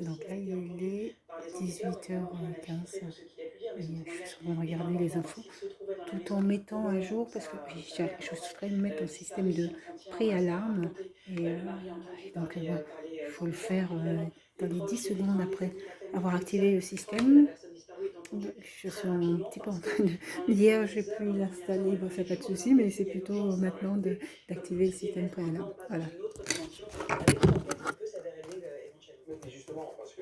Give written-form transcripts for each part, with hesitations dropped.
Donc là, il est 18h15 et je suis en train de regarder les infos tout en mettant à jour parce que oui, je souhaiterais me mettre en système de pré-alarme et donc bon, il faut le faire dans les 10 secondes après avoir activé le système. Je suis un petit peu en train de... Hier, j'ai pu l'installer, bon, ça n'a pas de souci, mais c'est plutôt maintenant d'activer le système pré-alarme. Voilà. Avec une enquête qui peut s'avérer longue éventuellement. Mais justement, parce que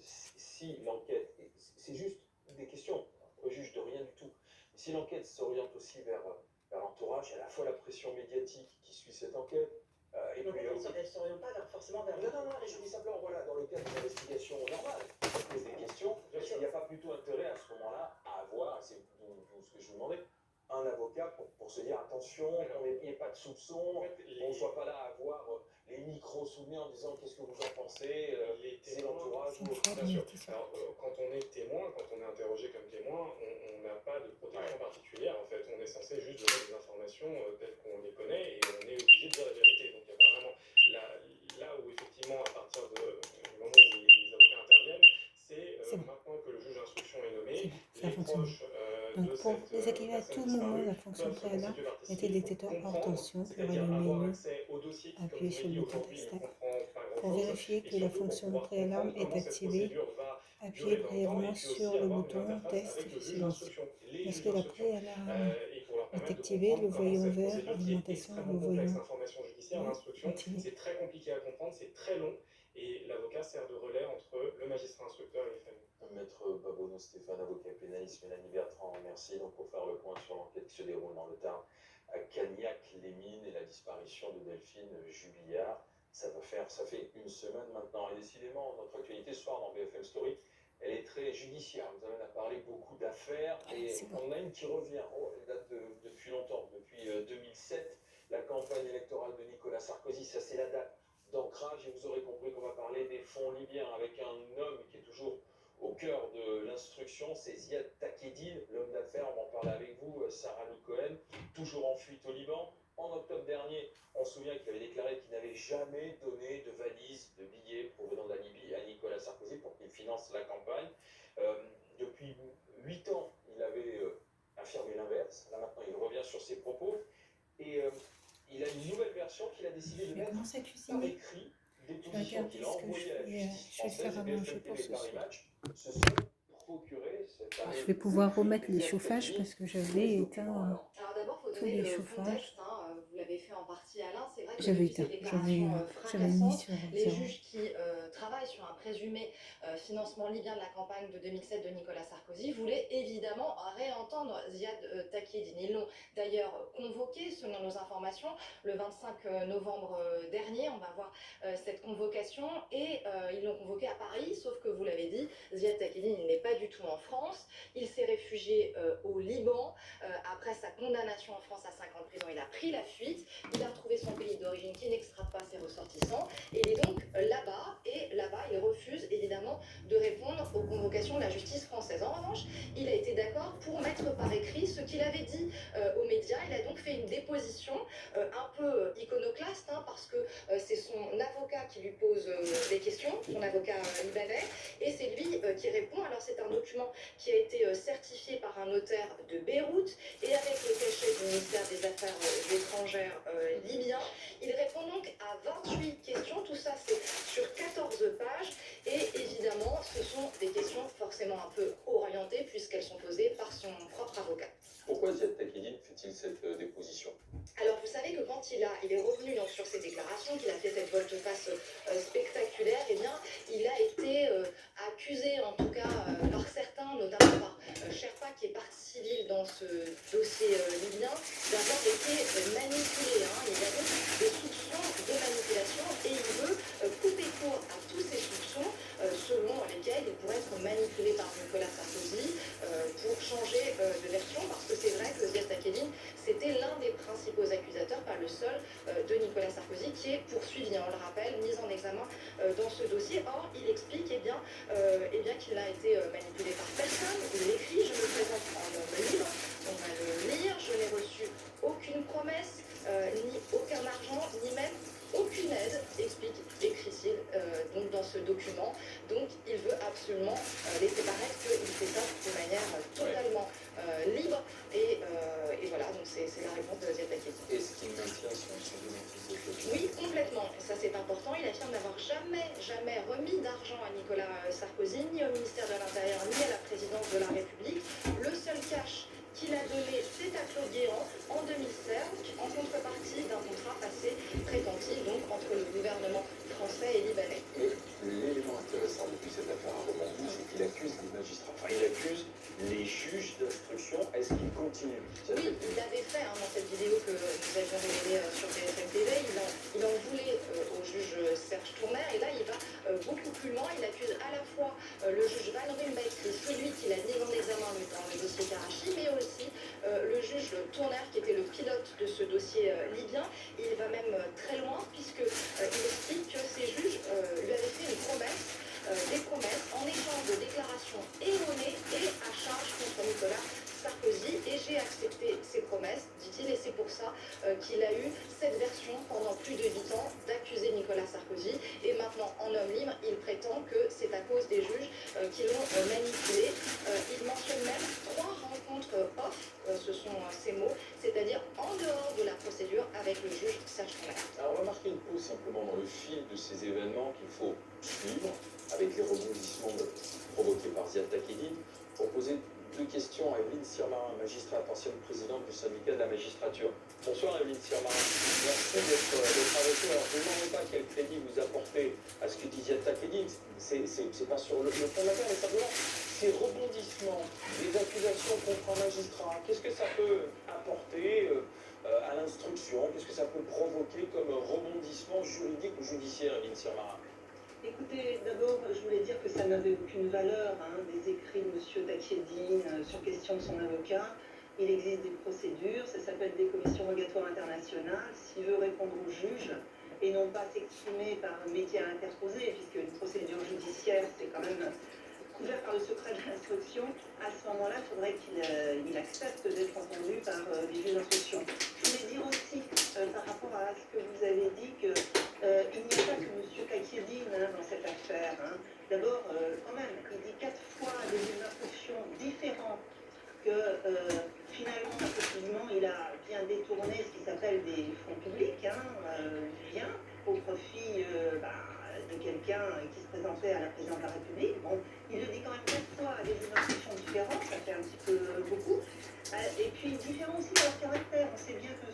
si l'enquête, c'est juste des questions, on ne juge de rien du tout, mais si l'enquête s'oriente aussi vers l'entourage, à la fois la pression médiatique qui suit cette enquête, et donc puis... elle ne s'oriente pas forcément vers... Non, non, non, mais je dis simplement, voilà, dans le cadre d'une investigation normale, on pose des questions, il n'y a pas plutôt intérêt à ce moment-là à avoir, c'est ce que je vous demandais, un avocat pour se dire attention, qu'on n'ait pas de soupçons, qu'on ne soit pas là à avoir les micros soumets en disant qu'est-ce que vous en pensez, c'est l'entourage. Bien sûr. Alors, quand on est témoin, quand on est interrogé comme témoin, on n'a pas de protection particulière. En fait, on est censé juste donner des informations telles qu'on les connaît et on est obligé de dire la vérité. Donc, il n'y a pas vraiment là où effectivement, à partir du moment où les avocats interviennent, c'est bon. maintenant que le juge d'instruction est nommé, Ça les fonctionne. proches Donc de pour cette désactiver à personne tout moment disparue la fonction peuvent se pré-alarme, constituer partie mettez le civile pour détecteur hors comprendre, tension, puis c'est-à-dire rallumez avoir le accès au dossier qui, comme appuyez vous sur m'avez le dit bouton aujourd'hui, test. ne comprend pas Pour grand-chose, vérifier et que la surtout pour fonction de pouvoir pré-alarme comprendre est comment cette activée, procédure va appuyez durer dans le temps, et brièvement puis sur aussi le avoir une bouton interface test avec et le juge fixez le bouton. d'instruction, les juges Lorsque la d'instruction, pré-alarme et pour leur est permettre de activée, comprendre le comment voyant cette vert procédure qui est alimentation, le extrêmement complexe, voyant l'information judiciaire, est l'instruction, activé. c'est très compliqué à comprendre, c'est très long, et l'avocat sert de relais entre le magistrat instructeur et les familles. Maître Babono Stéphane, avocat pénaliste, Mélanie Bertrand, merci. Donc pour faire le point sur l'enquête qui se déroule dans le Tarn à Cagnac-les-Mines et la disparition de Delphine Jubillard. Ça fait une semaine maintenant. Et décidément, notre actualité ce soir dans BFM Story, elle est très judiciaire. Vous en avez parlé beaucoup d'affaires et on a une qui revient. Oh, elle date depuis longtemps, depuis 2007, la campagne électorale de Nicolas Sarkozy. Ça, c'est la date d'ancrage et vous aurez compris qu'on va parler des fonds libyens avec un homme qui est toujours au cœur de l'instruction, c'est Ziad Takedine, l'homme d'affaires, on va en parler avec vous, Sarah Lou Cohen, toujours en fuite au Liban. En octobre dernier, on se souvient qu'il avait déclaré qu'il n'avait jamais donné de valise, de billets provenant de la Libye à Nicolas Sarkozy pour qu'il finance la campagne. Depuis 8 ans, il avait affirmé l'inverse. Là maintenant, il revient sur ses propos. Et il a une nouvelle version qu'il a décidé de mettre par écrit. Des positions qu'il a envoyées à la justice française et BFM TV Paris Match se sont procurées cette année. Je vais pouvoir remettre les chauffages parce que j'avais éteint tous les chauffages. Vous l'avez fait en partie, Alain. C'est vrai que J'avais depuis éteint, ces déclarations j'avais mis fracassantes, sur les 0. juges qui travaillent sur un présumé financement libyen de la campagne de 2007 de Nicolas Sarkozy voulaient évidemment réentendre Ziad Takedine. Ils l'ont d'ailleurs convoqué, selon nos informations, le 25 novembre dernier. On va voir cette convocation et ils l'ont convoqué à Paris, sauf que vous l'avez dit, Ziad Takedine, il n'est pas du tout en France. Il s'est réfugié au Liban. Après sa condamnation en France à 5 ans de prison, il a pris la fuite. Il a retrouvé son pays d'origine qui n'extrade pas ses ressortissants. Et il est donc là-bas. Et là-bas, il refuse évidemment de répondre aux convocations de la justice française. En revanche, il a été d'accord pour mettre par écrit ce qu'il avait dit aux médias. Il a donc fait une déposition un peu iconoclaste, parce que c'est son avocat qui lui pose des questions, son avocat libanais, et c'est lui qui répond. Alors c'est un document qui a été certifié par un notaire de Beyrouth et avec le cachet du ministère des Affaires étrangères libyen. Il répond donc à 28 questions, tout ça c'est sur 14 pages et évidemment ce sont des questions forcément un peu orientées puisqu'elles sont posées par son propre avocat. Pourquoi Ziad Takedine fait-il cette déposition? Alors vous savez que quand il est revenu donc, sur ses déclarations, qu'il a fait cette volte-face spectaculaire, eh bien il a été accusé en tout cas par certains, notamment par Sherpa qui est partie civile dans ce dossier libyen, d'avoir été manipulé. Il y a donc des soupçons de manipulation et il veut couper court à tous ces soupçons selon lesquels il pourrait être manipulé par Nicolas Sarkozy pour changer de version parce que c'est vrai que Ziad Takedine c'était l'un des principaux accusateurs, pas le seul, de Nicolas Sarkozy qui est poursuivi, on le rappelle, mis en examen dans ce dossier. Or, il explique qu'il a été manipulé par personne. Il écrit, je me présente en homme libre, on va le lire, je n'ai reçu aucune promesse, ni aucun argent, ni même aucune aide, écrit-il donc dans ce document. Donc il veut absolument laisser paraître qu'il fait ça de manière totalement libre. Et voilà, donc c'est la réponse de Ziad Takieddine. Est-ce qu'il maintient son bénéfice de Oui, complètement. Et ça, c'est important. Il affirme n'avoir jamais remis d'argent à Nicolas Sarkozy, ni au ministère de l'Intérieur, ni à la présidence de la République. Le seul cash qu'il a donné, c'est à Claude Guéant en 2016, en contrepartie d'un contrat passé prétentif donc entre le gouvernement français et libanais. Mais l'élément intéressant depuis cette affaire à Romandie, c'est qu'il accuse les magistrats, enfin il accuse les juges d'instruction. Est-ce qu'il continue? Oui, il avait fait dans cette vidéo que nous avions révélée sur BFM TV, il en voulait au juge Serge Tournaire, et là il va beaucoup plus loin. Il accuse à la fois le juge Van Ruymbeck, qui est celui qui l'a mis en examen dans le dossier Karachi, mais aussi le juge Tournaire, qui était le pilote de ce dossier libyen. Et il va même très loin, puisqu'il explique que ces juges lui avaient fait une promesse, des promesses en échange de déclarations erronées et à charge contre Nicolas Sarkozy, et j'ai accepté ces promesses, dit-il, et c'est pour ça qu'il a eu cette version pendant plus de 8 ans d'accuser Nicolas Sarkozy. Et maintenant, en homme libre, il prétend que c'est à cause des juges qui l'ont manipulé. Il mentionne même 3 rencontres off, ce sont ces mots, c'est-à-dire en dehors de la procédure avec le juge Serge Tournaire. Alors, on va marquer une pause simplement dans le fil de ces événements qu'il faut suivre, avec les rebondissements provoqués par Ziad Takieddine, pour poser 2 questions à Evelyne Sirmarin, magistrate, ancienne présidente du syndicat de la magistrature. Bonsoir Evelyne Sirmarin, merci d'être avec nous. Alors, je ne vous demande pas quel crédit vous apportez à ce que dit Ziad Takieddine, c'est pas sur le fond de l'affaire, mais simplement ces rebondissements, les accusations contre un magistrat, qu'est-ce que ça peut apporter à l'instruction? Qu'est-ce que ça peut provoquer comme rebondissement juridique ou judiciaire, Evelyne Sirmarin? Écoutez, d'abord, je voulais dire que ça n'avait aucune valeur, des écrits de M. Takieddine sur question de son avocat. Il existe des procédures, ça s'appelle des commissions rogatoires internationales. S'il veut répondre au juge et non pas s'exprimer par médias interposés, puisque une procédure judiciaire, c'est quand même couvert par le secret de l'instruction, à ce moment-là, il faudrait qu'il accepte d'être entendu par les juges d'instruction. Je voulais dire aussi, par rapport à ce que vous avez dit, qu'il n'y a pas que M. Takieddine dans cette affaire. D'abord, quand même, il dit 4 fois des juges d'instruction différents que finalement, effectivement, il a bien détourné ce qui s'appelle des fonds publics, bien, au profit de quelqu'un qui se présentait à la présidence de la République. Bon, il le dit quand même 4 fois à des juges d'instruction différents, ça fait un petit peu beaucoup. Et puis, différent aussi dans leur caractère. On sait bien que M.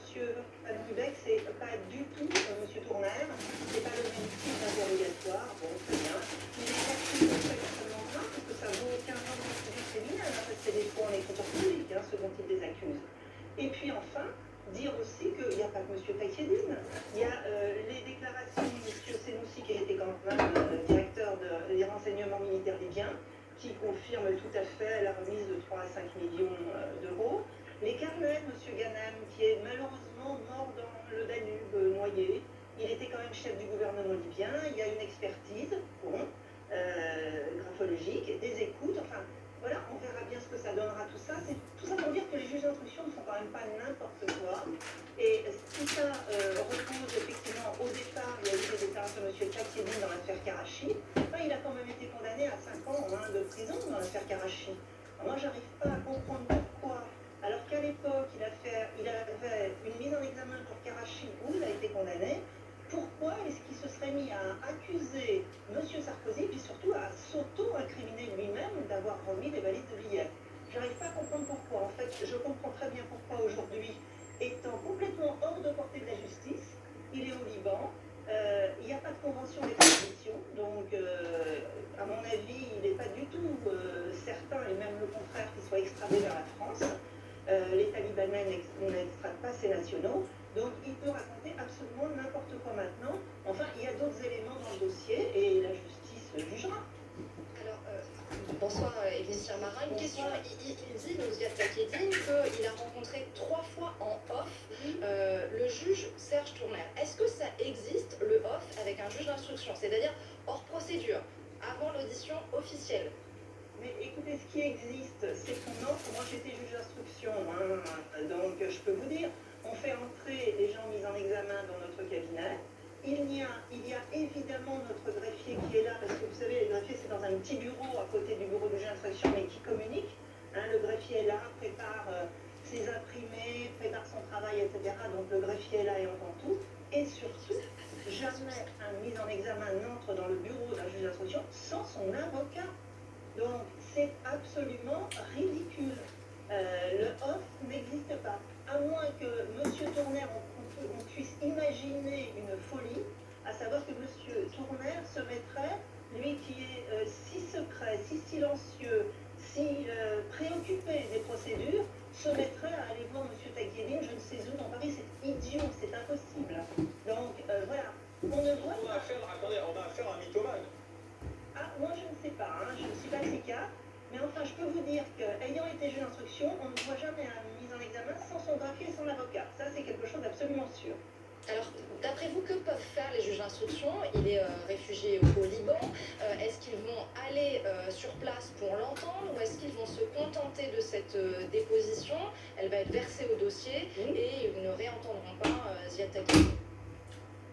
Van Ruymbeck, c'est pas du tout M. Tournaire, c'est pas le même type d'interrogatoire, bon, très bien. Il est extrêmement grave, parce que ça vaut aucun genre de procédure criminelle, parce que c'est des fois en écriture publique, ce dont il les accuse. Et puis enfin, dire aussi qu'il n'y a pas que M. Takieddine, il y a les déclarations de M. Senoussi, qui était quand même directeur des renseignements militaires libyens, qui confirme tout à fait la remise de 3 à 5 millions d'euros. Les carnets de M. Ghanem, qui est malheureusement mort dans le Danube, noyé. Il était quand même chef du gouvernement libyen. Il y a une expertise, graphologique, des écoutes, enfin, voilà, on verra bien ce que ça donnera tout ça. C'est tout ça pour dire que les juges d'instruction ne font quand même pas n'importe quoi. Et tout ça repose effectivement au départ, il y a eu des déclarations de M. Takieddine dans l'affaire Karachi. Enfin, il a quand même été condamné à 5 ans de prison dans l'affaire Karachi. Alors moi, j'arrive pas à comprendre pourquoi, alors qu'à l'époque, il avait une mise en examen pour Karachi où il a été condamné. Pourquoi est-ce qu'il se serait mis à accuser M. Sarkozy, puis surtout à s'auto-incriminer lui-même d'avoir remis des valises de billets? J'arrive pas à comprendre pourquoi. En fait, je comprends très bien pourquoi aujourd'hui, étant complètement hors de portée de la justice, il est au Liban, il n'y a pas de convention d'extradition, donc à mon avis, il n'est pas du tout certain, et même le contraire, qu'il soit extradé vers la France. Les Talibanais n'extradent pas ses nationaux. Donc il peut raconter absolument n'importe quoi maintenant. Enfin, il y a d'autres éléments dans le dossier et la justice jugera. Alors, bonsoir Evelyne Sirmarin. Une question, il dit, Ziad Takieddine, qu'il a rencontré 3 fois en off le juge Serge Tournaire. Est-ce que ça existe, le off, avec un juge d'instruction, c'est-à-dire hors procédure, avant l'audition officielle? Mais écoutez, ce qui existe, c'est qu'on offre, moi j'étais juge d'instruction, donc je peux vous dire, on fait entrer les gens mis en examen dans notre cabinet, il y a évidemment notre greffier qui est là, parce que vous savez, le greffier, c'est dans un petit bureau à côté du bureau du juge d'instruction, mais qui communique. Hein, le greffier est là, prépare ses imprimés, prépare son travail, etc. Donc le greffier est là et entend tout. Et surtout, jamais un mis en examen n'entre dans le bureau d'un juge d'instruction sans son avocat. Donc c'est absolument ridicule. Le off n'existe pas. À moins que M. Tournaire, on puisse imaginer une folie, à savoir que M. Tournaire se mettrait, lui qui est si secret, si silencieux, si préoccupé des procédures, se mettrait à aller voir M. Taghiedine, je ne sais où, dans Paris. C'est idiot, c'est impossible. Donc voilà, on ne voit pas... Attendez, on a affaire à un mythomane. Ah, moi je ne sais pas, hein, je ne suis pas psychiatre, mais enfin je peux vous dire qu'ayant été juge d'instruction, on ne voit jamais un mis en examen sans son greffier et son avocat. Ça c'est quelque chose d'absolument sûr. Alors, d'après vous, que peuvent faire les juges d'instruction? Il est réfugié au Liban. Est-ce qu'ils vont aller sur place pour l'entendre ou est-ce qu'ils vont se contenter de cette déposition? Elle va être versée au dossier et ils ne réentendront pas Ziad Taghiedine.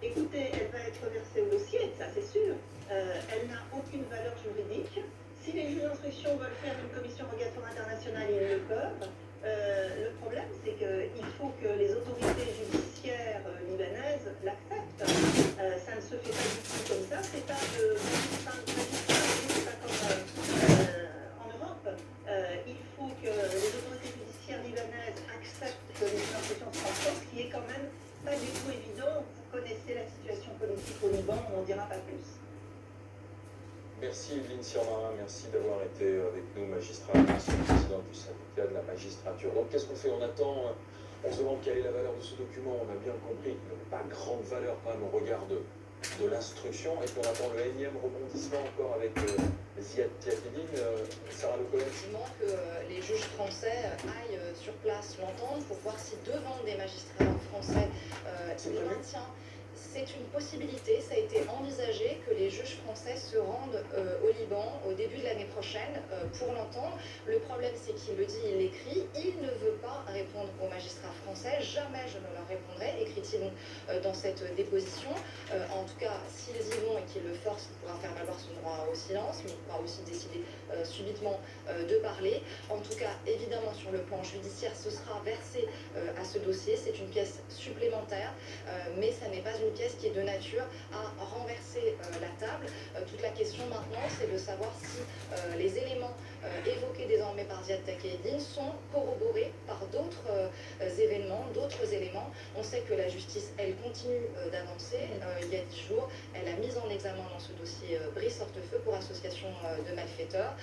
Écoutez, elle va être versée au dossier, ça c'est sûr. Elle n'a aucune valeur juridique. Si les juges d'instruction veulent faire une commission rogatoire internationale, ils le peuvent. Le problème, c'est qu'il faut que les autorités judiciaires libanaises l'acceptent. Ça ne se fait pas du tout comme ça. C'est pas de c'est pas comme en Europe. Il faut que les autorités judiciaires libanaises acceptent que les juges d'instruction se renforcent, ce qui est quand même pas du tout évident. Vous connaissez la situation politique au Liban, on n'en dira pas plus. Merci Evelyne Sirmarin, merci d'avoir été avec nous, magistrate, présidente du syndicat de la magistrature. Donc qu'est-ce qu'on fait? On attend, on se demande quelle est la valeur de ce document. On a bien compris qu'il n'avait pas grande valeur quand même au regard de l'instruction, et puis on attend le énième rebondissement encore avec Ziad Taghiedine. Sarah Lecohen. Effectivement, que les juges français aillent sur place l'entendre pour voir si devant des magistrats français il maintient. C'est une possibilité, ça a été envisagé que les juges français se rendent au Liban au début de l'année prochaine pour l'entendre. Le problème, c'est qu'il le dit, il l'écrit, il ne veut pas répondre aux magistrats français, jamais je ne leur répondrai, écrit-il dans cette déposition. En tout cas, s'ils y vont et qu'ils le forcent, il pourra faire valoir son droit au silence, mais il pourra aussi décider subitement de parler. En tout cas, évidemment, sur le plan judiciaire, ce sera versé à ce dossier, c'est une pièce supplémentaire, mais ça n'est pas une pièce qui est de nature à renverser la table. Toute la question maintenant, c'est de savoir si les éléments évoqués désormais par Ziad Taghiedine sont corroborés par d'autres événements, d'autres éléments. On sait que la justice, elle continue d'avancer. Il y a 10 jours, elle a mis en examen dans ce dossier Brice Hortefeux pour association de malfaiteurs.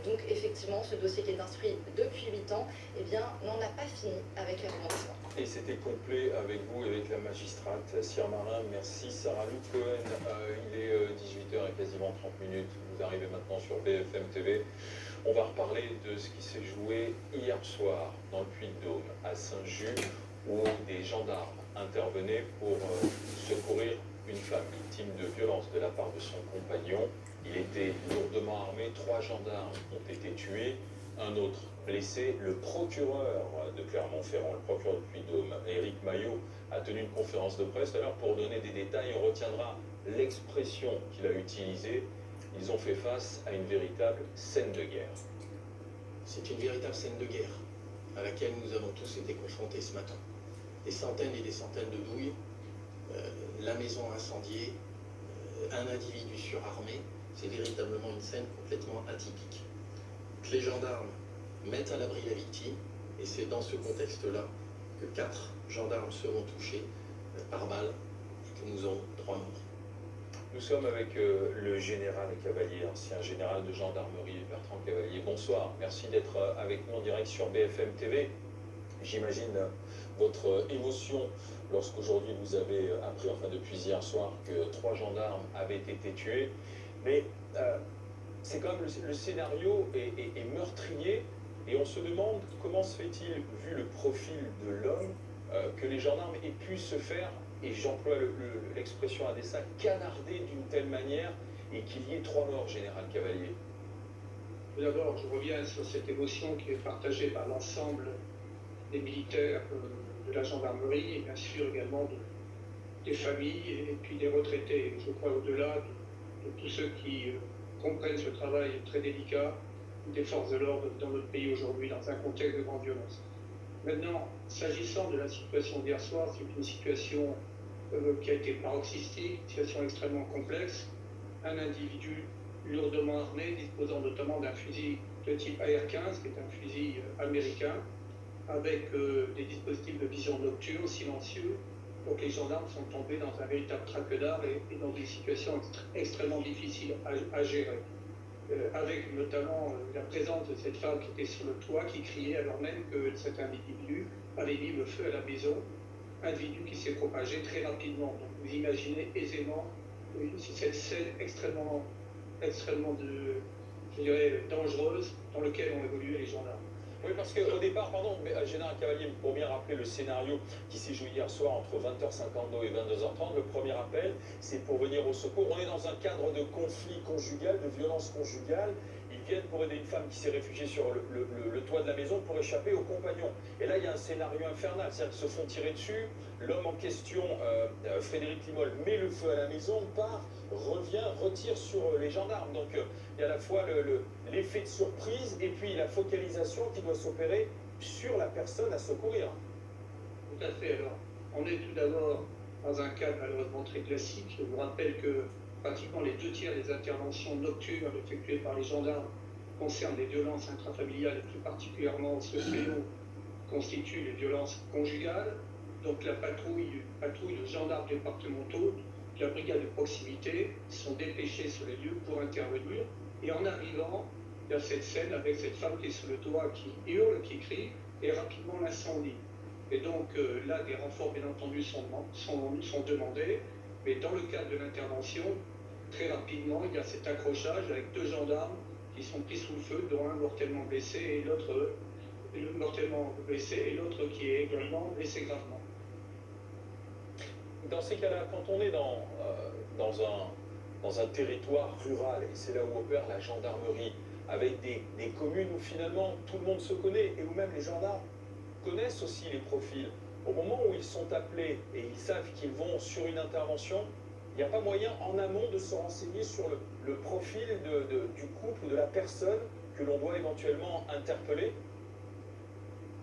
Donc effectivement, ce dossier qui est instruit depuis 8 ans, eh bien, n'en a pas fini avec les rebondissements. Et c'était complet avec vous et avec la magistrate Sirmarin. Merci Sarah Lecohen. Il est 18h et quasiment 30 minutes. Vous arrivez maintenant sur BFM TV. On va reparler de ce qui s'est joué hier soir dans le Puy-de-Dôme, à Saint-Just, où des gendarmes intervenaient pour secourir une femme victime de violence de la part de son compagnon. Il était lourdement armé. 3 gendarmes ont été tués, un autre blessé. Le procureur de Clermont-Ferrand, le procureur de Puy-de-Dôme, Éric Maillot, a tenu une conférence de presse. Alors, pour donner des détails, on retiendra l'expression qu'il a utilisée. Ils ont fait face à une véritable scène de guerre. C'est une véritable scène de guerre à laquelle nous avons tous été confrontés ce matin. Des centaines et des centaines de douilles, la maison incendiée, un individu surarmé. C'est véritablement une scène complètement atypique. Les gendarmes mettent à l'abri la victime, et c'est dans ce contexte-là que 4 gendarmes seront touchés par balle et que nous aurons 3 morts. Nous sommes avec le général Cavalier, ancien général de gendarmerie, Bertrand Cavalier. Bonsoir, merci d'être avec nous en direct sur BFM TV. J'imagine votre émotion lorsqu'aujourd'hui vous avez appris, enfin depuis hier soir, que 3 gendarmes avaient été tués. Mais c'est quand même le scénario est meurtrier, et on se demande comment se fait-il, vu le profil de l'homme, que les gendarmes aient pu se faire, et j'emploie l'expression à dessein, canarder d'une telle manière, et qu'il y ait 3 morts, général Cavalier. Tout d'abord, je reviens sur cette émotion qui est partagée par l'ensemble des militaires de la gendarmerie, et bien sûr également des familles et puis des retraités. Je crois au-delà de tous ceux qui comprennent ce travail très délicat des forces de l'ordre dans notre pays aujourd'hui, dans un contexte de grande violence. Maintenant, s'agissant de la situation d'hier soir, c'est une situation qui a été paroxystique, une situation extrêmement complexe. Un individu lourdement armé, disposant notamment d'un fusil de type AR-15, qui est un fusil américain, avec des dispositifs de vision nocturne, silencieux. Donc les gendarmes sont tombés dans un véritable traquenard et dans des situations extrêmement difficiles à gérer. Avec notamment la présence de cette femme qui était sur le toit, qui criait alors même que cet individu avait mis le feu à la maison, individu qui s'est propagé très rapidement. Donc vous imaginez aisément cette scène extrêmement je dirais, dangereuse dans laquelle ont évolué les gendarmes. Oui, parce qu'au départ, pardon, Général Cavalier, pour bien rappeler le scénario qui s'est joué hier soir entre 20h52 et 22h30, le premier appel, c'est pour venir au secours. On est dans un cadre de conflit conjugal, de violence conjugale. Ils viennent pour aider une femme qui s'est réfugiée sur le toit de la maison pour échapper aux compagnons. Et là, il y a un scénario infernal, c'est-à-dire qu'ils se font tirer dessus. L'homme en question, Frédéric Limol, met le feu à la maison, part, revient, retire sur les gendarmes. Donc il y a à la fois l'effet de surprise et puis la focalisation qui doit s'opérer sur la personne à secourir. Tout à fait. Alors, on est tout d'abord dans un cadre malheureusement très classique. Je vous rappelle que pratiquement les 2 tiers des interventions nocturnes effectuées par les gendarmes concernent les violences intrafamiliales et plus particulièrement ce fléau constitue les violences conjugales. Donc la patrouille de gendarmes départementaux, de la brigade de proximité sont dépêchés sur les lieux pour intervenir. Et en arrivant, il y a cette scène avec cette femme qui est sur le toit, qui hurle, qui crie, et rapidement l'incendie. Et donc là, des renforts, bien entendu, sont demandés. Mais dans le cadre de l'intervention, très rapidement, il y a cet accrochage avec 2 gendarmes qui sont pris sous le feu, dont un mortellement blessé et l'autre qui est également blessé gravement. Dans ces cas-là, quand on est dans un territoire rural, et c'est là où opère la gendarmerie, avec des communes où finalement tout le monde se connaît, et où même les gendarmes connaissent aussi les profils, au moment où ils sont appelés et ils savent qu'ils vont sur une intervention, il n'y a pas moyen en amont de se renseigner sur le profil du couple ou de la personne que l'on doit éventuellement interpeller?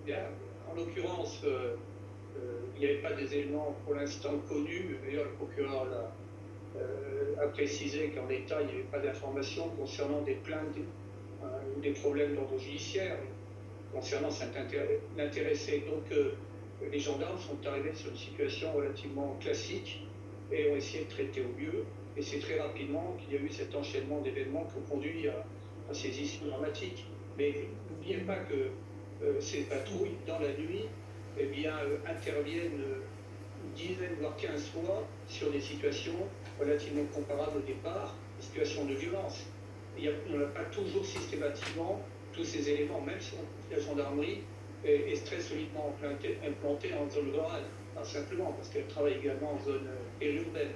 Bien, en l'occurrence, il n'y avait pas des éléments pour l'instant connus. D'ailleurs, le procureur a précisé qu'en l'état, il n'y avait pas d'informations concernant des plaintes ou des problèmes d'ordre judiciaire concernant cet intéressé. Donc, les gendarmes sont arrivés sur une situation relativement classique et ont essayé de traiter au mieux. Et c'est très rapidement qu'il y a eu cet enchaînement d'événements qui ont conduit à ces issues dramatiques. Mais n'oubliez pas que ces patrouilles, dans la nuit, eh bien, interviennent une dizaine, voire 15 fois sur des situations relativement comparables au départ, des situations de violence. On n'a pas toujours systématiquement tous ces éléments, même si la gendarmerie est très solidement implantée en zone rurale, pas simplement parce qu'elle travaille également en zone périurbaine,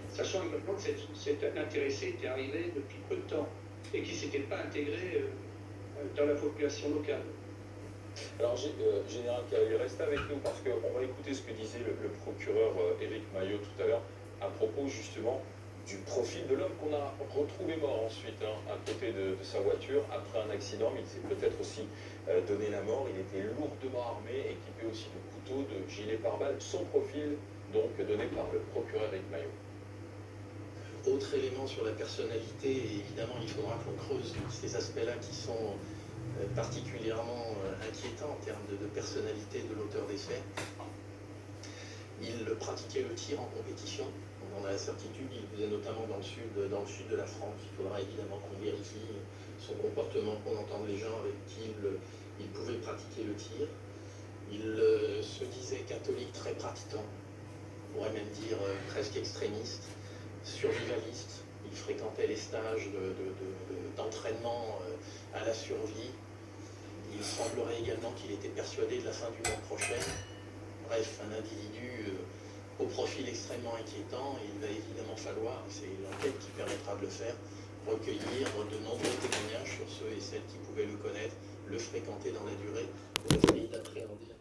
sachant également que cet intéressé était arrivé depuis peu de temps et qui ne s'était pas intégré dans la population locale. Alors, Général Cavalier, restez avec nous parce qu'on va écouter ce que disait le procureur Éric Maillot tout à l'heure à propos justement du profil de l'homme qu'on a retrouvé mort ensuite à côté de sa voiture après un accident, mais il s'est peut-être aussi donné la mort. Il était lourdement armé, équipé aussi de couteaux, de gilets pare-balles. Son profil, donc, donné par le procureur Éric Maillot. Autre élément sur la personnalité, et évidemment il faudra qu'on creuse ces aspects-là qui sont particulièrement inquiétants en termes de personnalité de l'auteur des faits. Il pratiquait le tir en compétition, on en a la certitude, il faisait notamment dans le sud de la France. Il faudra évidemment qu'on vérifie son comportement, qu'on entende les gens avec qui il pouvait pratiquer le tir. Il se disait catholique très pratiquant, on pourrait même dire presque extrémiste, survivaliste. Il fréquentait les stages d'entraînement à la survie. Il semblerait également qu'il était persuadé de la fin du monde prochaine. Bref, un individu au profil extrêmement inquiétant, et il va évidemment falloir, et c'est l'enquête qui permettra de le faire, recueillir de nombreux témoignages sur ceux et celles qui pouvaient le connaître, le fréquenter dans la durée, pour essayer d'appréhender